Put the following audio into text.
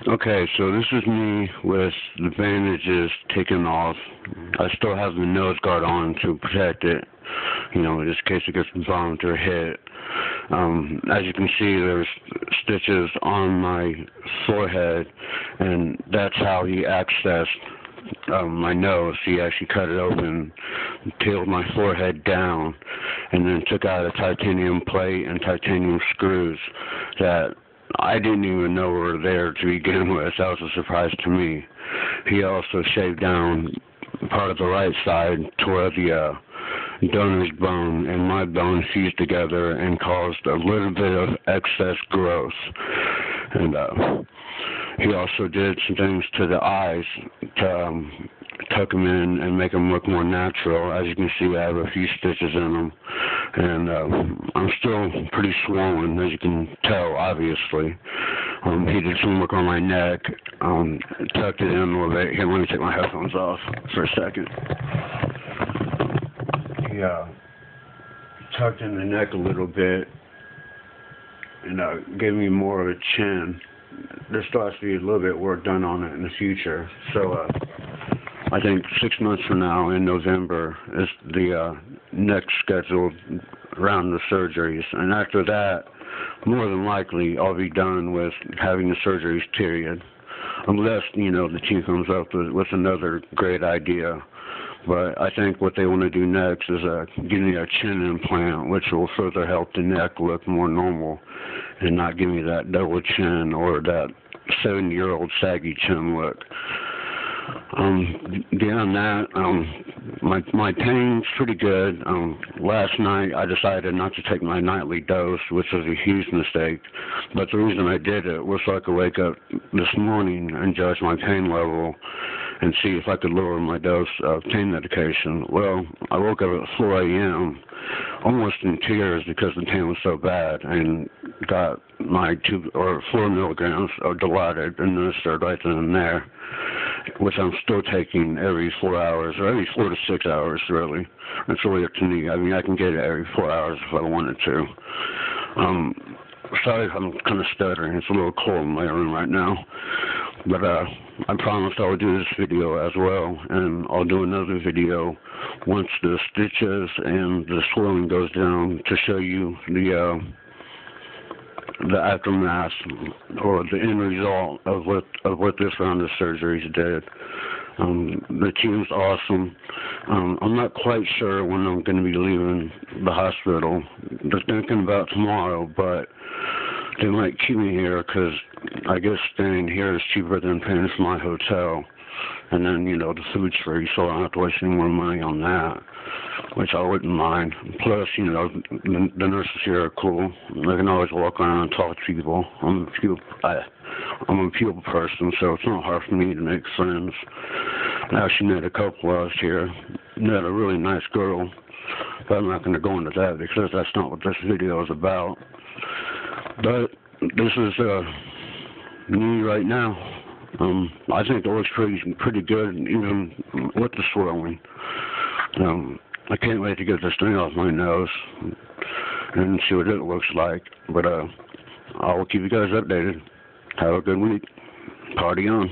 Okay, so this is me with the bandages taken off. I still have the nose guard on to protect it, in this case it gets bumped or hit. As you can see, there's stitches on my forehead, and that's how he accessed my nose. He actually cut it open, peeled my forehead down, and then took out a titanium plate and titanium screws that I didn't even know were there to begin with. That was a surprise to me. He also shaved down part of the right side to where the donor's bone and my bone fused together and caused a little bit of excess growth. And he also did some things to the eyes to tuck them in and make them look more natural. As you can see, I have a few stitches in them, and I'm still pretty swollen, as you can tell, obviously. He did some work on my neck, tucked it in a little bit. Here, let me take my headphones off for a second. He tucked in the neck a little bit and gave me more of a chin. There still has to be a little bit of work done on it in the future. So I think 6 months from now, in November, is the next scheduled round of surgeries. And after that, more than likely, I'll be done with having the surgeries, period. Unless, the team comes up with another great idea. But I think what they want to do next is give me a chin implant, which will further help the neck look more normal and not give me that double chin or that 70-year-old saggy chin look. Beyond that, my pain's pretty good. Last night I decided not to take my nightly dose, which was a huge mistake. But the reason I did it was so I could wake up this morning and judge my pain level and see if I could lower my dose of pain medication. Well, I woke up at 4 a.m. almost in tears because the pain was so bad, and got my 4 milligrams of Dilaudid administered right then and there, which I'm still taking every 4 hours, or every 4 to 6 hours, really. It's really up to me. I mean, I can get it every 4 hours if I wanted to. Sorry if I'm kind of stuttering. It's a little cold in my room right now. But I promised I would do this video as well, and I'll do another video once the stitches and the swelling goes down to show you the aftermath or the end result of what this round of surgeries did. The team's awesome. I'm not quite sure when I'm going to be leaving the hospital. They're thinking about tomorrow, but they might keep me here because I guess staying here is cheaper than paying for my hotel. And then, the food's free, so I don't have to waste any more money on that, which I wouldn't mind. Plus, the nurses here are cool. They can always walk around and talk to people. I'm a people person, so it's not hard for me to make friends. I actually met a couple last year. Met a really nice girl, but I'm not going to go into that because that's not what this video is about. But this is me right now. I think it looks pretty good, even with the swelling. I can't wait to get this thing off my nose and see what it looks like. But I will keep you guys updated. Have a good week. Party on.